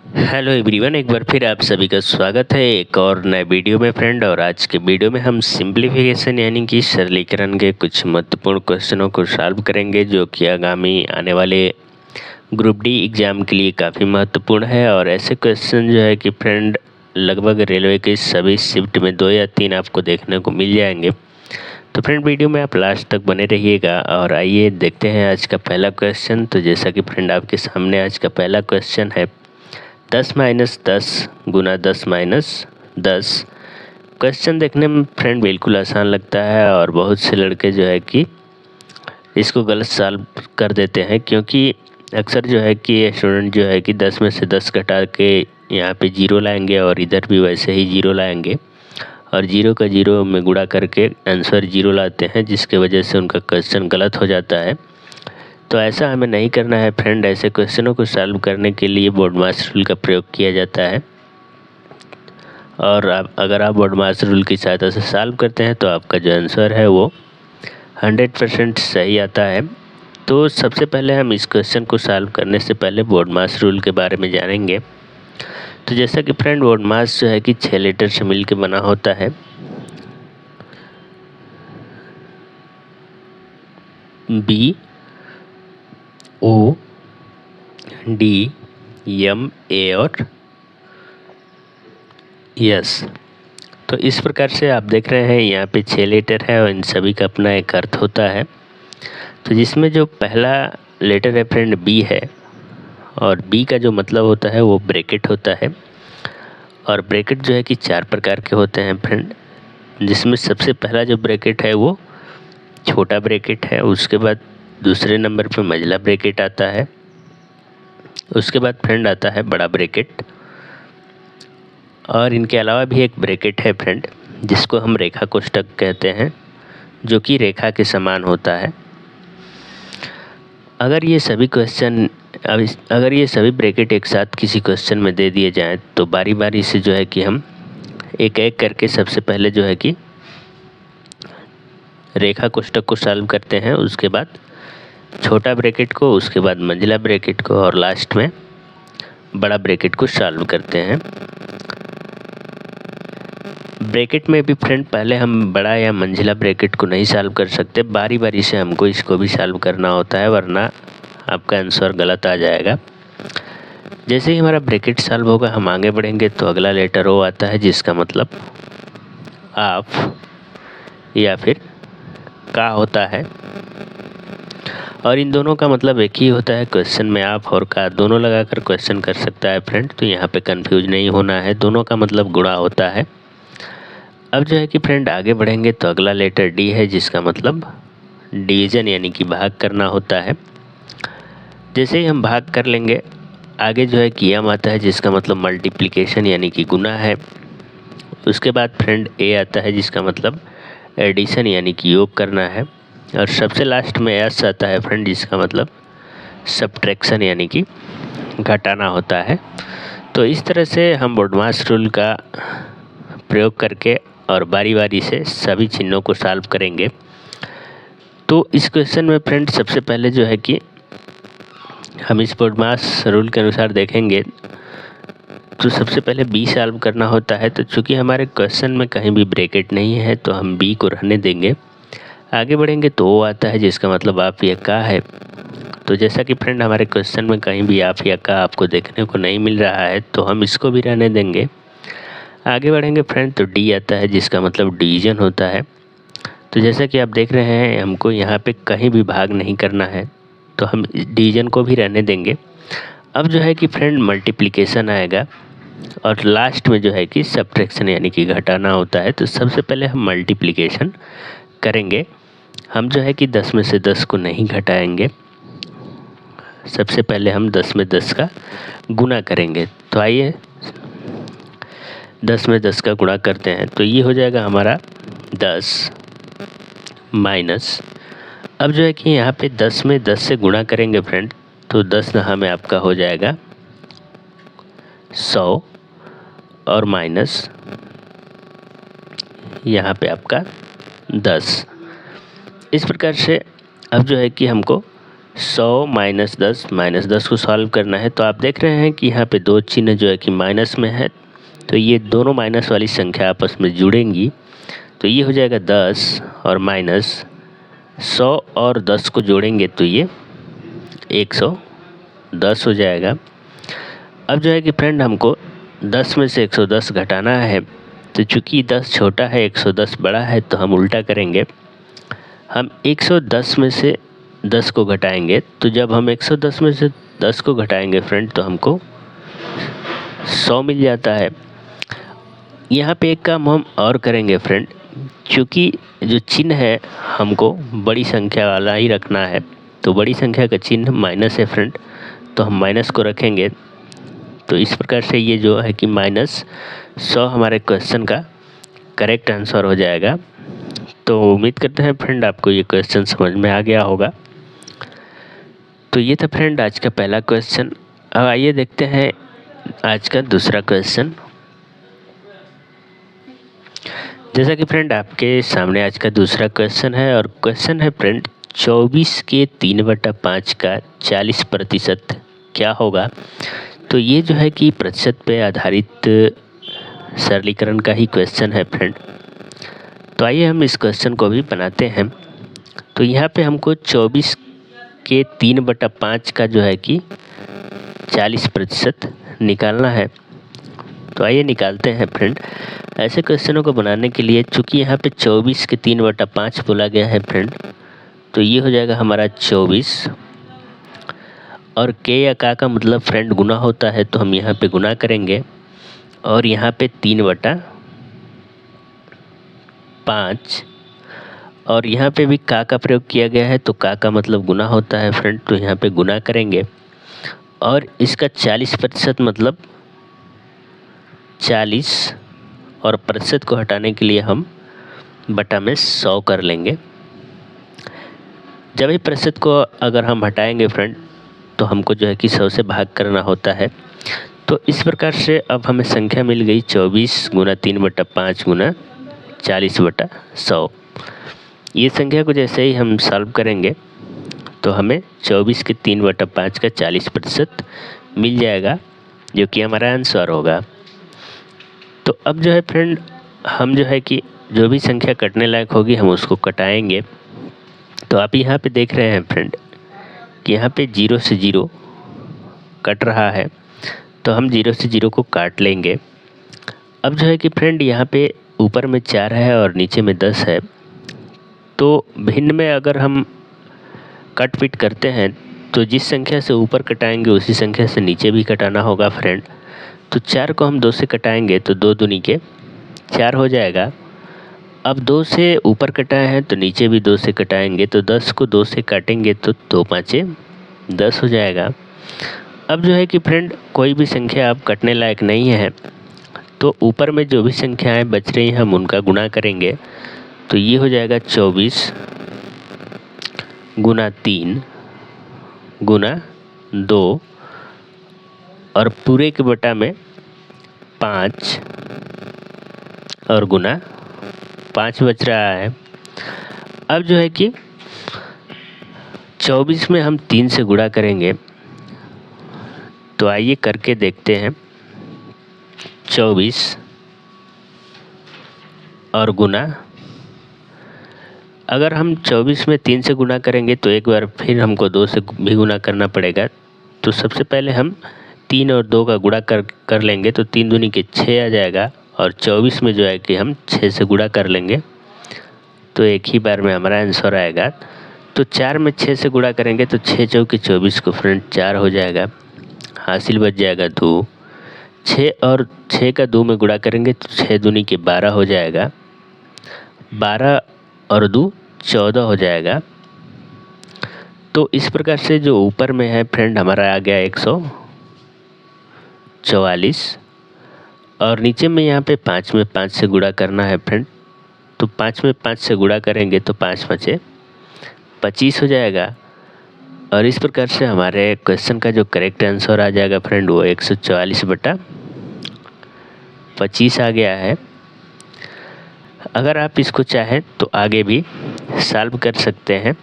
Hello everyone, एक बार फिर आप सभी का स्वागत है एक और नए वीडियो में फ्रेंड। और आज के वीडियो में हम सिंप्लीफिकेशन यानी कि सरलीकरण के कुछ महत्वपूर्ण क्वेश्चनों को सॉल्व करेंगे, जो कि आगामी आने वाले ग्रुप डी एग्ज़ाम के लिए काफ़ी महत्वपूर्ण है। और ऐसे क्वेश्चन जो है कि फ्रेंड लगभग रेलवे के सभी शिफ्ट में 2 या 3 आपको देखने को मिल जाएंगे। तो फ्रेंड वीडियो में आप लास्ट तक बने रहिएगा। और आइए देखते हैं आज का पहला क्वेश्चन। तो जैसा कि फ्रेंड आपके सामने आज का पहला क्वेश्चन है 10-10 गुना 10-10। क्वेश्चन देखने में फ्रेंड बिल्कुल आसान लगता है और बहुत से लड़के जो है कि इसको गलत सॉल्व कर देते हैं, क्योंकि अक्सर जो है कि स्टूडेंट जो है कि 10 में से 10 घटा के यहाँ पे जीरो लाएंगे और इधर भी वैसे ही जीरो लाएंगे और जीरो का जीरो में गुणा करके आंसर जीरो लाते हैं, जिसके वजह से उनका क्वेश्चन गलत हो जाता है। तो ऐसा हमें नहीं करना है फ्रेंड। ऐसे क्वेश्चनों को सॉल्व करने के लिए बोर्डमास रूल का प्रयोग किया जाता है। और अगर आप बोर्डमास रूल की सहायता से सॉल्व करते हैं तो आपका जो आंसर है वो 100% सही आता है। तो सबसे पहले हम इस क्वेश्चन को सॉल्व करने से पहले बोर्डमास रूल के बारे में जानेंगे। तो जैसा कि फ्रेंड बोर्डमास जो है कि 6 लेटर से मिल के बना होता है। B O D M A और यस। तो इस प्रकार से आप देख रहे हैं यहाँ पे 6 लेटर है और इन सभी का अपना एक अर्थ होता है। तो जिसमें जो पहला लेटर है फ्रेंड बी है, और बी का जो मतलब होता है वो ब्रैकेट होता है। और ब्रैकेट जो है कि 4 प्रकार के होते हैं फ्रेंड, जिसमें सबसे पहला जो ब्रैकेट है वो छोटा ब्रैकेट है। उसके बाद दूसरे नंबर पे मंझला ब्रैकेट आता है। उसके बाद फ्रेंड आता है बड़ा ब्रैकेट। और इनके अलावा भी एक ब्रैकेट है फ्रेंड, जिसको हम रेखा कोष्ठक कहते हैं, जो कि रेखा के समान होता है। अगर ये सभी ब्रैकेट एक साथ किसी क्वेश्चन में दे दिए जाएं तो बारी बारी से जो है कि हम एक एक करके सबसे पहले जो है कि रेखा कोष्ठक को सॉल्व करते हैं, उसके बाद छोटा ब्रैकेट को, उसके बाद मंझला ब्रैकेट को और लास्ट में बड़ा ब्रैकेट को सॉल्व करते हैं। ब्रैकेट में भी फ्रेंड पहले हम बड़ा या मंझला ब्रैकेट को नहीं सॉल्व कर सकते, बारी बारी से हमको इसको भी सॉल्व करना होता है, वरना आपका आंसर गलत आ जाएगा। जैसे ही हमारा ब्रैकेट सॉल्व होगा हम आगे बढ़ेंगे तो अगला लेटर ओ आता है, जिसका मतलब आप या फिर का होता है। और इन दोनों का मतलब एक ही होता है। क्वेश्चन में आप और का दोनों लगाकर क्वेश्चन कर सकता है फ्रेंड, तो यहाँ पे कंफ्यूज नहीं होना है। दोनों का मतलब गुणा होता है। अब जो है कि फ्रेंड आगे बढ़ेंगे तो अगला लेटर डी है, जिसका मतलब डिवीज़न यानी कि भाग करना होता है। जैसे ही हम भाग कर लेंगे आगे जो है कि एम आता है, जिसका मतलब मल्टीप्लिकेशन यानी कि गुना है। उसके बाद फ्रेंड ए आता है, जिसका मतलब एडिशन यानी कि योग करना है। और सबसे लास्ट में एस आता है फ्रेंड, जिसका मतलब सब्ट्रैक्शन यानी कि घटाना होता है। तो इस तरह से हम बोर्डमास रूल का प्रयोग करके और बारी बारी से सभी चिन्हों को सॉल्व करेंगे। तो इस क्वेश्चन में फ्रेंड सबसे पहले जो है कि हम इस बोर्डमास रूल के अनुसार देखेंगे तो सबसे पहले बी सॉल्व करना होता है। तो चूंकि हमारे क्वेश्चन में कहीं भी ब्रैकेट नहीं है तो हम बी को रहने देंगे। आगे बढ़ेंगे तो ओ आता है, जिसका मतलब आप या का है। तो जैसा कि फ्रेंड हमारे क्वेश्चन में कहीं भी आप या का आपको देखने को नहीं मिल रहा है तो हम इसको भी रहने देंगे। आगे बढ़ेंगे फ्रेंड तो डी आता है, जिसका मतलब डिवीज़न होता है। तो जैसा कि आप देख रहे हैं हमको यहाँ पे कहीं भी भाग नहीं करना है, तो हम डिवीज़न को भी रहने देंगे। अब जो है कि फ्रेंड मल्टीप्लिकेशन आएगा और लास्ट में जो है कि सब्ट्रैक्शन यानी कि घटाना होता है। तो सबसे पहले हम मल्टीप्लिकेशन करेंगे। हम जो है कि 10 में से 10 को नहीं घटाएंगे, सबसे पहले हम 10 में 10 का गुना करेंगे। तो आइए 10 में 10 का गुणा करते हैं, तो ये हो जाएगा हमारा 10 माइनस। अब जो है कि यहाँ पे 10 में 10 से गुणा करेंगे फ्रेंड, तो 10 हमें आपका हो जाएगा 100 और माइनस यहाँ पे आपका 10। इस प्रकार से अब जो है कि हमको -10 को सॉल्व करना है। तो आप देख रहे हैं कि यहाँ पे दो चिन्ह जो है कि माइनस में है, तो ये दोनों माइनस वाली संख्या आपस में जुड़ेंगी, तो ये हो जाएगा 10 और माइनस 100 और 10 को जोड़ेंगे तो ये 110 हो जाएगा। अब जो है कि फ्रेंड हमको 10 में से 110 घटाना है, तो चूँकि 10 छोटा है 110 बड़ा है, तो हम उल्टा करेंगे, हम 110 में से 10 को घटाएंगे। तो जब हम 110 में से 10 को घटाएंगे फ्रेंड, तो हमको 100 मिल जाता है। यहाँ पे एक काम हम और करेंगे फ्रेंड, क्योंकि जो चिन्ह है हमको बड़ी संख्या वाला ही रखना है, तो बड़ी संख्या का चिन्ह माइनस है फ्रेंड, तो हम माइनस को रखेंगे। तो इस प्रकार से ये जो है कि -100 हमारे क्वेश्चन का करेक्ट आंसर हो जाएगा। तो उम्मीद करते हैं फ्रेंड आपको ये क्वेश्चन समझ में आ गया होगा। तो ये था फ्रेंड आज का पहला क्वेश्चन। अब आइए देखते हैं आज का दूसरा क्वेश्चन। जैसा कि फ्रेंड आपके सामने आज का दूसरा क्वेश्चन है, और क्वेश्चन है फ्रेंड 24 के 3/5 का 40% क्या होगा। तो ये जो है कि प्रतिशत पे आधारित सरलीकरण का ही क्वेश्चन है फ्रेंड। तो आइए हम इस क्वेश्चन को भी बनाते हैं। तो यहाँ पे हमको 24 के 3/5 का जो है कि 40% निकालना है। तो आइए निकालते हैं फ्रेंड। ऐसे क्वेश्चनों को बनाने के लिए चूँकि यहाँ पे 24 के 3/5 बोला गया है फ्रेंड, तो ये हो जाएगा हमारा 24, और के या का मतलब फ्रेंड गुना होता है, तो हम यहाँ पे गुना करेंगे, और यहाँ पे 3/5, और यहाँ पे भी का प्रयोग किया गया है, तो का मतलब गुना होता है फ्रेंड, तो यहाँ पे गुना करेंगे, और इसका 40% मतलब 40, और प्रतिशत को हटाने के लिए हम बटा में 100 कर लेंगे। जब ही प्रतिशत को अगर हम हटाएंगे फ्रेंड, तो हमको जो है कि 100 से भाग करना होता है। तो इस प्रकार से अब हमें संख्या मिल गई 24 गुना 3/5 गुना 40/100। ये संख्या को जैसे ही हम सॉल्व करेंगे, तो हमें 24 के 3/5 का 40% मिल जाएगा, जो कि हमारा आंसर होगा। तो अब जो है फ्रेंड हम जो है कि जो भी संख्या कटने लायक होगी हम उसको कटाएंगे। तो आप यहाँ पे देख रहे हैं फ्रेंड कि यहाँ पे 0 से 0 कट रहा है, तो हम 0 से 0 को काट लेंगे। अब जो है कि फ्रेंड यहाँ पे ऊपर में 4 है और नीचे में 10 है, तो भिन्न में अगर हम कट पिट करते हैं, तो जिस संख्या से ऊपर कटाएंगे उसी संख्या से नीचे भी कटाना होगा फ्रेंड। तो 4 को हम 2 से कटाएंगे, तो 2 दूनी के 4 हो जाएगा। अब 2 से ऊपर कटाए हैं, तो नीचे भी 2 से कटाएंगे, तो 10 को 2 से काटेंगे, तो 2 5 10 हो जाएगा। अब जो है कि फ्रेंड कोई भी संख्या अब कटने लायक नहीं है, तो ऊपर में जो भी संख्याएं बच रही हैं हम उनका गुणा करेंगे। तो ये हो जाएगा 24 गुना 3 गुना 2, और पूरे के बटा में 5, और गुना 5 बच रहा है। अब जो है कि 24 में हम 3 से गुणा करेंगे, तो आइए करके देखते हैं। 24 और गुना, अगर हम 24 में 3 से गुणा करेंगे तो एक बार फिर हमको 2 से भी गुणा करना पड़ेगा। तो सबसे पहले हम 3 और 2 का गुणा कर लेंगे, तो 3 दूनी के 6 आ जाएगा, और 24 में जो है कि हम 6 से गुणा कर लेंगे, तो एक ही बार में हमारा आंसर आएगा। तो 4 में 6 से गुणा करेंगे, तो 6 चौके 24 को फ्रेंड 4 हो जाएगा, हासिल बच जाएगा 2। 6 और 6 का 2 में गुणा करेंगे, तो 6 दूनी के 12 हो जाएगा, 12 और 2 14 हो जाएगा। तो इस प्रकार से जो ऊपर में है फ्रेंड हमारा आ गया 144, और नीचे में यहाँ पे 5 में 5 से गुणा करना है फ्रेंड। तो 5 में 5 से गुणा करेंगे, तो 5 5 25 हो जाएगा, और इस प्रकार से हमारे क्वेश्चन का जो करेक्ट आंसर आ जाएगा फ्रेंड वो 144/25 आ गया है। अगर आप इसको चाहें तो आगे भी सॉल्व कर सकते हैं।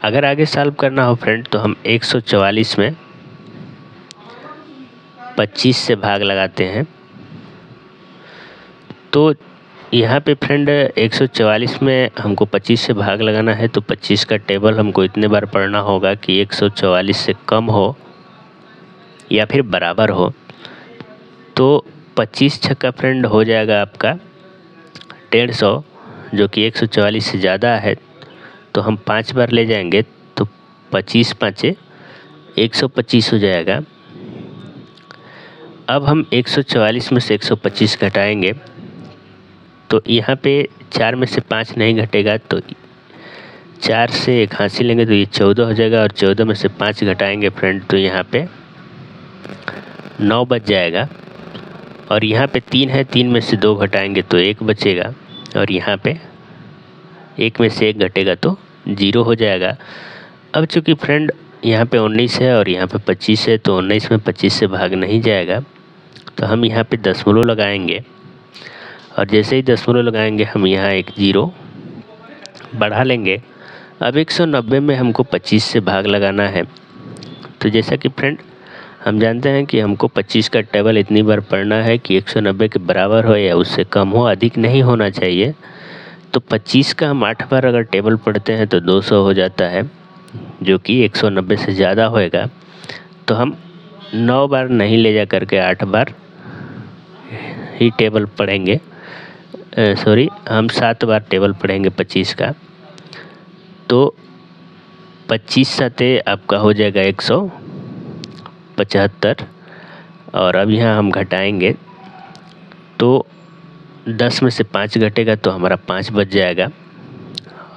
अगर आगे सॉल्व करना हो फ्रेंड तो हम 144 में 25 से भाग लगाते हैं। तो यहाँ पे फ्रेंड 144 में हमको 25 से भाग लगाना है, तो 25 का टेबल हमको इतने बार पढ़ना होगा कि 144 से कम हो या फिर बराबर हो। तो 25 छक्का फ्रेंड हो जाएगा आपका 150, जो कि 144 से ज़्यादा है, तो हम 5 बार ले जाएंगे तो 25 पाँचे 125 हो जाएगा। अब हम 144 में से 125 घटाएंगे तो यहाँ पे 4 में से 5 नहीं घटेगा, तो 4 से 1 हासिल लेंगे तो ये 14 हो जाएगा, और 14 में से 5 घटाएंगे फ्रेंड तो यहाँ पे 9 बच जाएगा। और यहाँ पे 3 है, 3 में से 2 घटाएंगे तो 1 बचेगा, और यहाँ पे 1 में से 1 घटेगा तो 0 हो जाएगा। अब चूँकि फ्रेंड यहाँ पे 19 है और यहाँ पे 25 है, तो 19 में 25 से भाग नहीं जाएगा, तो हम यहाँ पे दशमलव लगाएंगे, और जैसे ही दशमलव लगाएंगे हम यहाँ एक 0 बढ़ा लेंगे। अब 190 में हमको 25 से भाग लगाना है। तो जैसा कि फ्रेंड हम जानते हैं कि हमको 25 का टेबल इतनी बार पढ़ना है कि 190 के बराबर हो या उससे कम हो, अधिक नहीं होना चाहिए। तो 25 का हम 8 बार अगर टेबल पढ़ते हैं तो 200 हो जाता है, जो कि 190 से ज़्यादा होएगा। तो हम 9 बार नहीं ले जा करके 8 बार ही टेबल पढ़ेंगे, हम 7 बार टेबल पढ़ेंगे 25 का। तो 25 साते आपका हो जाएगा 175, और अब यहाँ हम घटाएंगे तो 10 में से 5 घटेगा तो हमारा 5 बच जाएगा,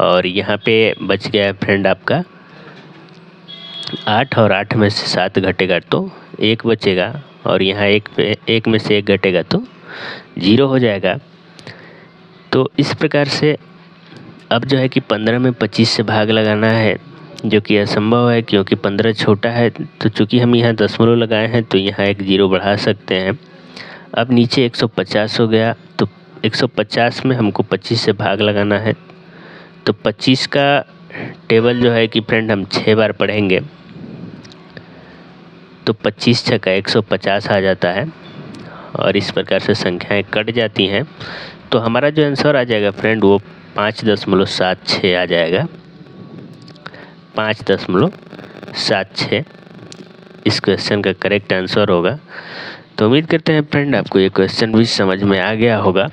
और यहाँ पे बच गया है फ्रेंड आपका 8, और 8 में से 7 घटेगा तो 1 बचेगा, और यहाँ 1 में से 1 घटेगा तो 0 हो जाएगा। तो इस प्रकार से अब जो है कि 15 में 25 से भाग लगाना है, जो कि असंभव है क्योंकि 15 छोटा है। तो चूँकि हम यहाँ दशमलव लगाए हैं तो यहाँ एक 0 बढ़ा सकते हैं। अब नीचे 150 हो गया, तो 150 में हमको 25 से भाग लगाना है। तो 25 का टेबल जो है कि फ्रेंड हम 6 बार पढ़ेंगे, तो 25 छक्का 150 आ जाता है, और इस प्रकार से संख्याएं कट जाती हैं। तो हमारा जो आंसर आ जाएगा फ्रेंड वो 5.76 आ जाएगा, 5.76 इस क्वेश्चन का करेक्ट आंसर होगा। तो उम्मीद करते हैं फ्रेंड आपको ये क्वेश्चन भी समझ में आ गया होगा।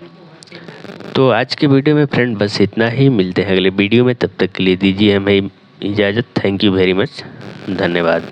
तो आज के वीडियो में फ्रेंड बस इतना ही, मिलते हैं अगले वीडियो में, तब तक के लिए दीजिए हमें इजाज़त। थैंक यू वेरी मच, धन्यवाद।